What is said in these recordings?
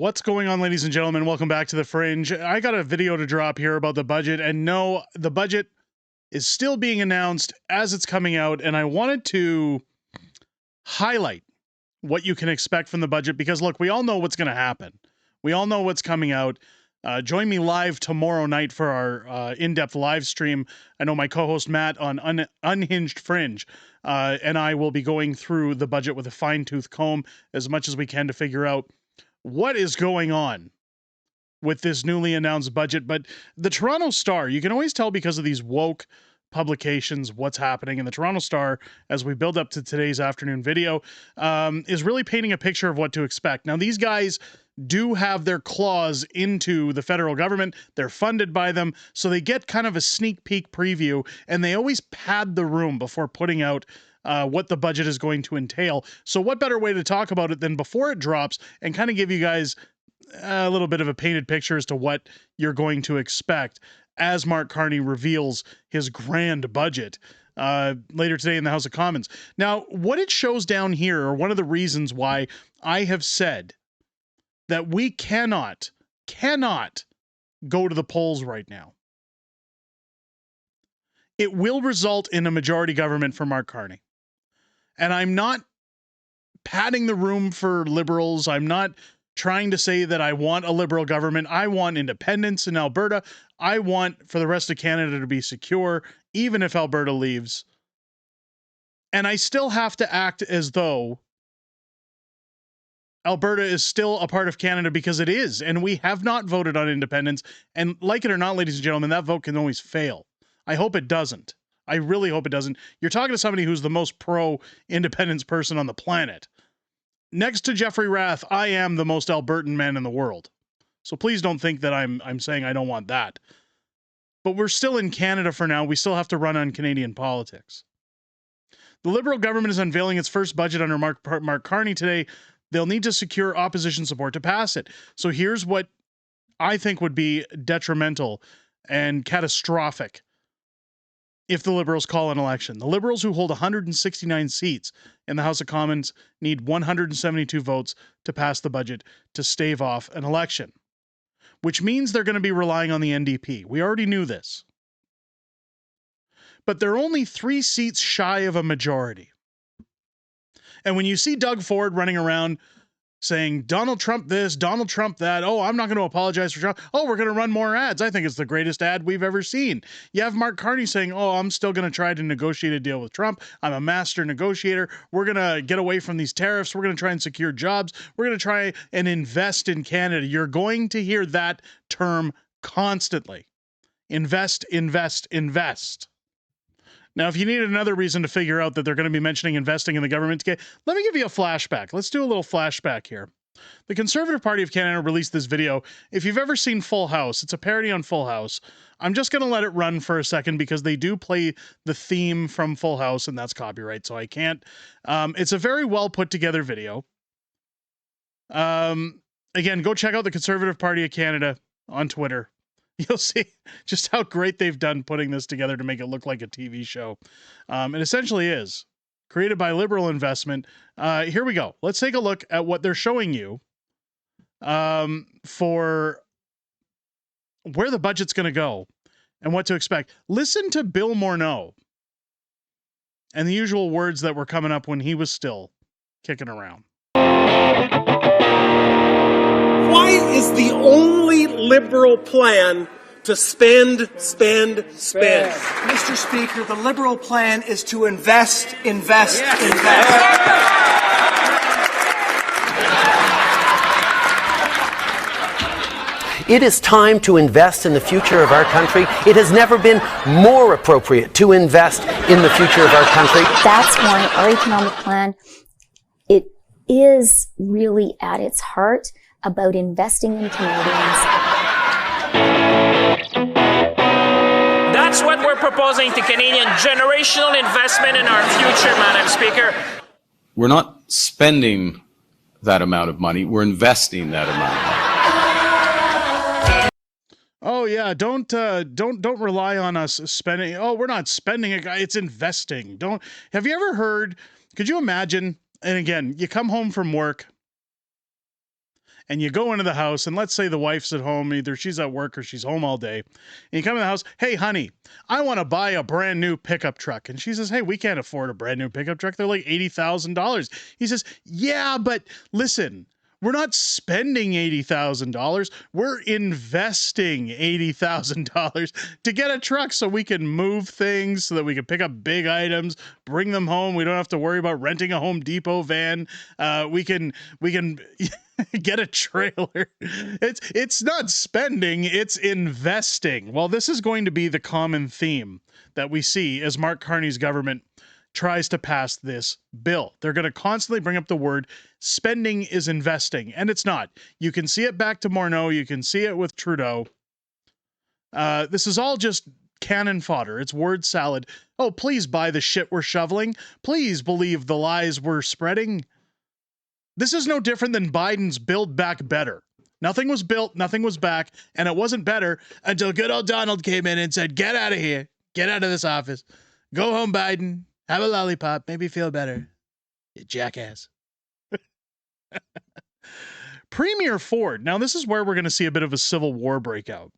What's going on, ladies and gentlemen? Welcome back to the Fringe. I got a video to drop here about the budget, and no, the budget is still being announced as it's coming out, and I wanted to highlight what you can expect from the budget because, look, we all know what's going to happen. We all know what's coming out. Join me live tomorrow night for our in-depth live stream. I know my co-host Matt on Unhinged Fringe, and I will be going through the budget with a fine-tooth comb as much as we can to figure out what is going on with this newly announced budget. But the Toronto Star, you can always tell because of these woke publications what's happening. And the Toronto Star, as we build up to today's afternoon video, is really painting a picture of what to expect. Now, these guys do have their claws into the federal government. They're funded by them, so they get kind of a sneak peek preview, and they always pad the room before putting out what the budget is going to entail. So what better way to talk about it than before it drops and kind of give you guys a little bit of a painted picture as to what you're going to expect as Mark Carney reveals his grand budget later today in the House of Commons. Now, what it shows down here, or one of the reasons why I have said that we cannot go to the polls right now. It will result in a majority government for Mark Carney. And I'm not padding the room for liberals. I'm not trying to say that I want a liberal government. I want independence in Alberta. I want for the rest of Canada to be secure, even if Alberta leaves. And I still have to act as though Alberta is still a part of Canada because it is. And we have not voted on independence. And like it or not, ladies and gentlemen, that vote can always fail. I hope it doesn't. I really hope it doesn't. You're talking to somebody who's the most pro-independence person on the planet. Next to Jeffrey Rath, I am the most Albertan man in the world. So please don't think that I'm saying I don't want that. But we're still in Canada for now. We still have to run on Canadian politics. The Liberal government is unveiling its first budget under Mark Carney today. They'll need to secure opposition support to pass it. So here's what I think would be detrimental and catastrophic if the Liberals call an election. The Liberals, who hold 169 seats in the House of Commons, need 172 votes to pass the budget to stave off an election, which means they're going to be relying on the NDP. We already knew this. But they're only 3 seats shy of a majority. And when you see Doug Ford running around saying, Donald Trump this, Donald Trump that, oh, I'm not going to apologize for Trump, oh, we're going to run more ads, I think it's the greatest ad we've ever seen. You have Mark Carney saying, oh, I'm still going to try to negotiate a deal with Trump, I'm a master negotiator, we're going to get away from these tariffs, we're going to try and secure jobs, we're going to try and invest in Canada. You're going to hear that term constantly. Invest, invest, invest. Now, if you need another reason to figure out that they're going to be mentioning investing in the government, let me give you a flashback. Let's do a little flashback here. The Conservative Party of Canada released this video. If you've ever seen Full House, it's a parody on Full House. I'm just going to let it run for a second because they do play the theme from Full House, and that's copyright, so I can't. It's a very well put together video. Again, go check out the Conservative Party of Canada on Twitter. You'll see just how great they've done putting this together to make it look like a TV show. It essentially is. Created by Liberal Investment. Here we go. Let's take a look at what they're showing you for where the budget's going to go and what to expect. Listen to Bill Morneau and the usual words that were coming up when he was still kicking around. Why is the only Liberal plan to spend? Mr. Speaker, the Liberal plan is to invest. It is time to invest in the future of our country. It has never been more appropriate to invest in the future of our country. That's why our economic plan, it is really at its heart about investing in Canadians. That's what we're proposing to Canadian, generational investment in our future, Madam Speaker. We're not spending that amount of money, we're investing that amount of money. Oh yeah, don't rely on us spending. Oh, we're not spending it, it's investing. Have you ever heard, could you imagine, and again, you come home from work and you go into the house, and let's say the wife's at home, either she's at work or she's home all day, and you come in the house, hey, honey, I want to buy a brand new pickup truck. And she says, hey, we can't afford a brand new pickup truck. They're like $80,000. He says, yeah, but listen, we're not spending $80,000. We're investing $80,000 to get a truck so we can move things, so that we can pick up big items, bring them home. We don't have to worry about renting a Home Depot van. We can get a trailer. It's not spending, it's investing. Well, this is going to be the common theme that we see as Mark Carney's government tries to pass this bill. They're going to constantly bring up the word spending is investing, and it's not. You can see it back to Morneau. You can see it with Trudeau. This is all just cannon fodder. It's word salad. Oh, please buy the shit we're shoveling. Please believe the lies we're spreading. This is no different than Biden's Build Back Better. Nothing was built, nothing was back, and it wasn't better until good old Donald came in and said, get out of here. Get out of this office. Go home, Biden. Have a lollipop. Maybe feel better. You jackass. Premier Ford. Now, this is where we're going to see a bit of a civil war breakout.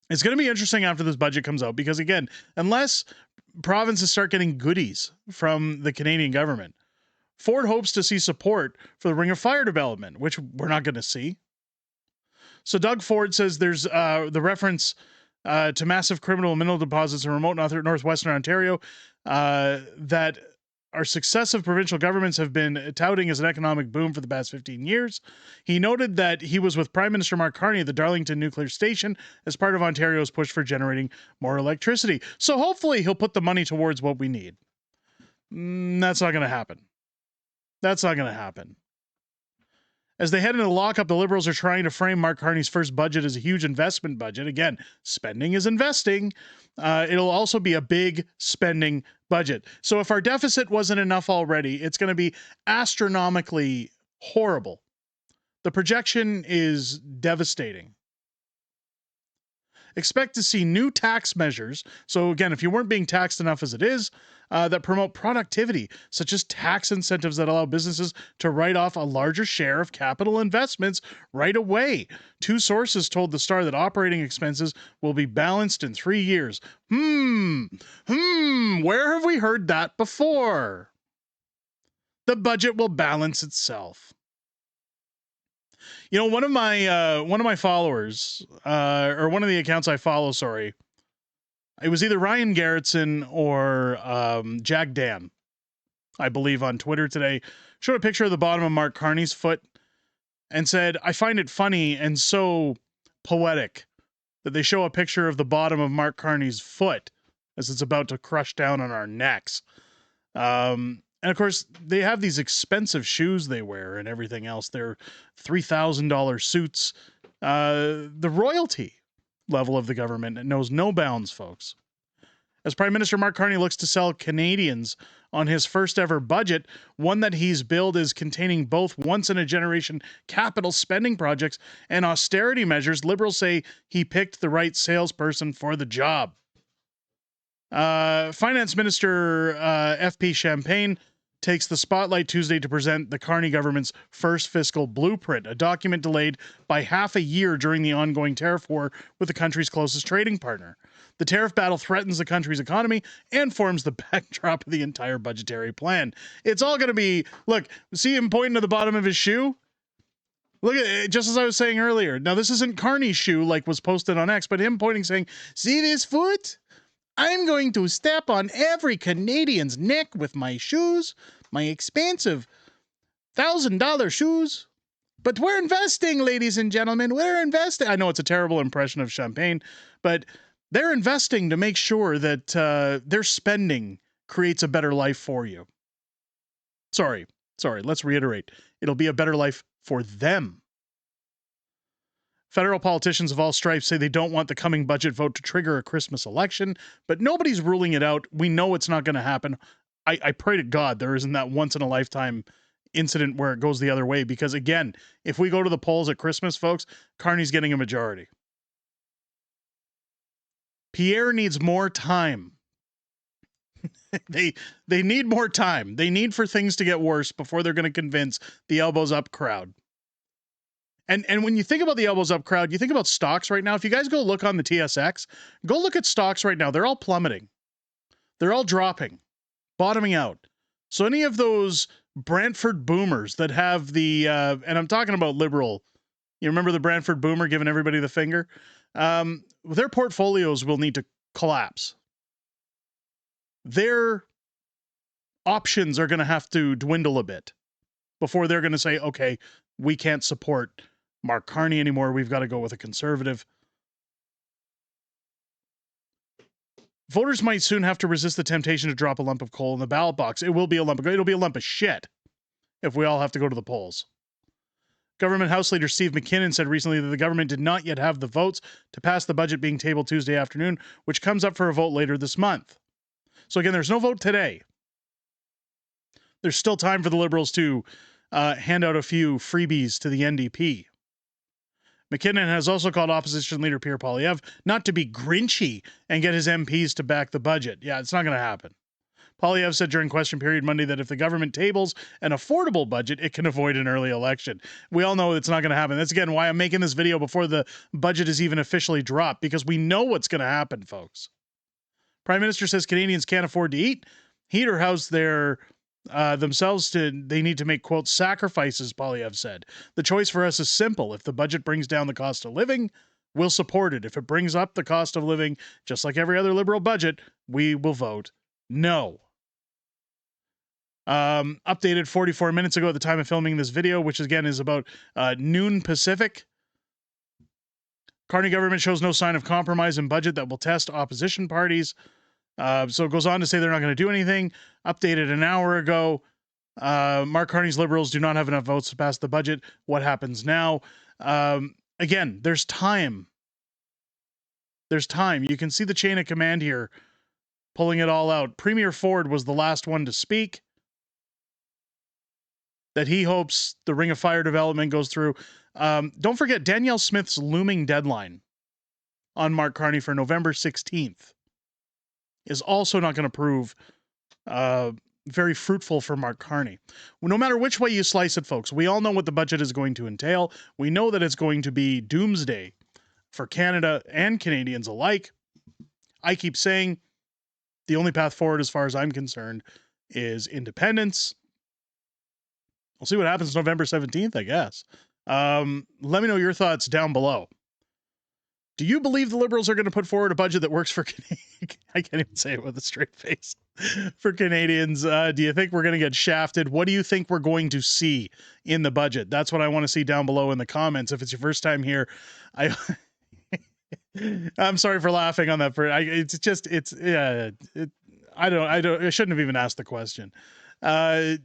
It's going to be interesting after this budget comes out because, again, unless provinces start getting goodies from the Canadian government, Ford hopes to see support for the Ring of Fire development, which we're not going to see. So Doug Ford says there's the reference to massive criminal mineral deposits in remote northwestern Ontario that our successive provincial governments have been touting as an economic boom for the past 15 years. He noted that he was with Prime Minister Mark Carney at the Darlington Nuclear Station as part of Ontario's push for generating more electricity. So hopefully he'll put the money towards what we need. That's not going to happen. That's not going to happen. As they head into lockup, the Liberals are trying to frame Mark Carney's first budget as a huge investment budget. Again, spending is investing. It'll also be a big spending budget. So if our deficit wasn't enough already, it's going to be astronomically horrible. The projection is devastating. Expect to see new tax measures. So again, if you weren't being taxed enough as it is, that promote productivity, such as tax incentives that allow businesses to write off a larger share of capital investments right away. Two sources told the Star that operating expenses will be balanced in 3 years. Where have we heard that before? The budget will balance itself. You know, one of my followers, or one of the accounts I follow, sorry, it was either Ryan Garrettson or Jag Dan, I believe, on Twitter today, showed a picture of the bottom of Mark Carney's foot and said, I find it funny and so poetic that they show a picture of the bottom of Mark Carney's foot as it's about to crush down on our necks. And of course, they have these expensive shoes they wear and everything else. They're $3,000 suits. The royalty level of the government knows no bounds, folks. As Prime Minister Mark Carney looks to sell Canadians on his first ever budget, one that he's billed as containing both once-in-a-generation capital spending projects and austerity measures, Liberals say he picked the right salesperson for the job. Finance Minister F.P. Champagne takes the spotlight Tuesday to present the Carney government's first fiscal blueprint, a document delayed by half a year during the ongoing tariff war with the country's closest trading partner. The tariff battle threatens the country's economy and forms the backdrop of the entire budgetary plan. It's all going to be, look, see him pointing to the bottom of his shoe? Look at it, just as I was saying earlier. Now, this isn't Carney's shoe like was posted on X, but him pointing saying, see this foot? I'm going to step on every Canadian's neck with my shoes, my expensive $1,000 shoes. But we're investing, ladies and gentlemen. We're investing. I know it's a terrible impression of Champagne, but they're investing to make sure that their spending creates a better life for you. Sorry. Let's reiterate. It'll be a better life for them. Federal politicians of all stripes say they don't want the coming budget vote to trigger a Christmas election, but nobody's ruling it out. We know it's not going to happen. I pray to God there isn't that once-in-a-lifetime incident where it goes the other way, because, again, if we go to the polls at Christmas, folks, Carney's getting a majority. Pierre needs more time. They need more time. They need for things to get worse before they're going to convince the elbows up crowd. And when you think about the elbows up crowd, you think about stocks right now. If you guys go look on the TSX, go look at stocks right now. They're all plummeting. They're all dropping, bottoming out. So any of those Brantford boomers that have the, and I'm talking about liberal, you remember the Brantford boomer giving everybody the finger? Their portfolios will need to collapse. Their options are going to have to dwindle a bit before they're going to say, okay, we can't support Mark Carney anymore. We've got to go with a conservative. Voters might soon have to resist the temptation to drop a lump of coal in the ballot box. It will be a lump of, it'll be a lump of shit if we all have to go to the polls. Government House Leader Steve McKinnon said recently that the government did not yet have the votes to pass the budget being tabled Tuesday afternoon, which comes up for a vote later this month. So again, there's no vote today. There's still time for the Liberals to hand out a few freebies to the NDP. McKinnon has also called opposition leader Pierre Poilievre not to be grinchy and get his MPs to back the budget. Yeah, it's not going to happen. Poilievre said during question period Monday that if the government tables an affordable budget, it can avoid an early election. We all know it's not going to happen. That's, again, why I'm making this video before the budget is even officially dropped, because we know what's going to happen, folks. Prime Minister says Canadians can't afford to eat, heat, or house their themselves. They need to make, quote, sacrifices, Poilievre said. The choice for us is simple. If the budget brings down the cost of living, we'll support it. If it brings up the cost of living, just like every other Liberal budget, we will vote no. Updated 44 minutes ago at the time of filming this video, which again is about noon Pacific. Carney government shows no sign of compromise in budget that will test opposition parties. So it goes on to say they're not going to do anything. Updated an hour ago. Mark Carney's Liberals do not have enough votes to pass the budget. What happens now? Again, there's time. There's time. You can see the chain of command here, pulling it all out. Premier Ford was the last one to speak, that he hopes the Ring of Fire development goes through. Don't forget Danielle Smith's looming deadline on Mark Carney for November 16th is also not going to prove very fruitful for Mark Carney. No matter which way you slice it, folks, we all know what the budget is going to entail. We know that it's going to be doomsday for Canada and Canadians alike. I keep saying the only path forward, as far as I'm concerned, is independence. We'll see what happens November 17th, I guess. Let me know your thoughts down below. Do you believe the Liberals are going to put forward a budget that works for Canadians? I can't even say it with a straight face. For Canadians, do you think we're going to get shafted? What do you think we're going to see in the budget? That's what I want to see down below in the comments. If it's your first time here, I'm sorry for laughing on that. I shouldn't have even asked the question. If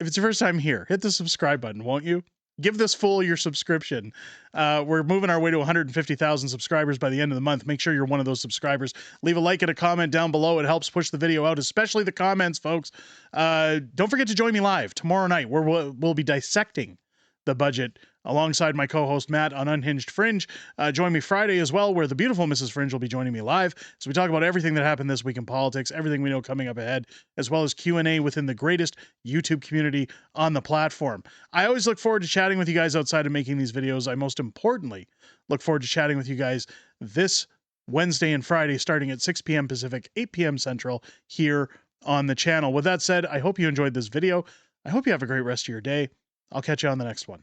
it's your first time here, hit the subscribe button, won't you? Give this fool your subscription. We're moving our way to 150,000 subscribers by the end of the month. Make sure you're one of those subscribers. Leave a like and a comment down below. It helps push the video out, especially the comments, folks. Don't forget to join me live tomorrow night, where we'll be dissecting the budget alongside my co-host Matt on Unhinged Fringe. Join me Friday as well, where the beautiful Mrs. Fringe will be joining me live. So we talk about everything that happened this week in politics, everything we know coming up ahead, as well as Q&A within the greatest YouTube community on the platform. I always look forward to chatting with you guys outside of making these videos. I most importantly look forward to chatting with you guys this Wednesday and Friday, starting at 6 p.m. Pacific, 8 p.m. Central, here on the channel. With that said, I hope you enjoyed this video. I hope you have a great rest of your day. I'll catch you on the next one.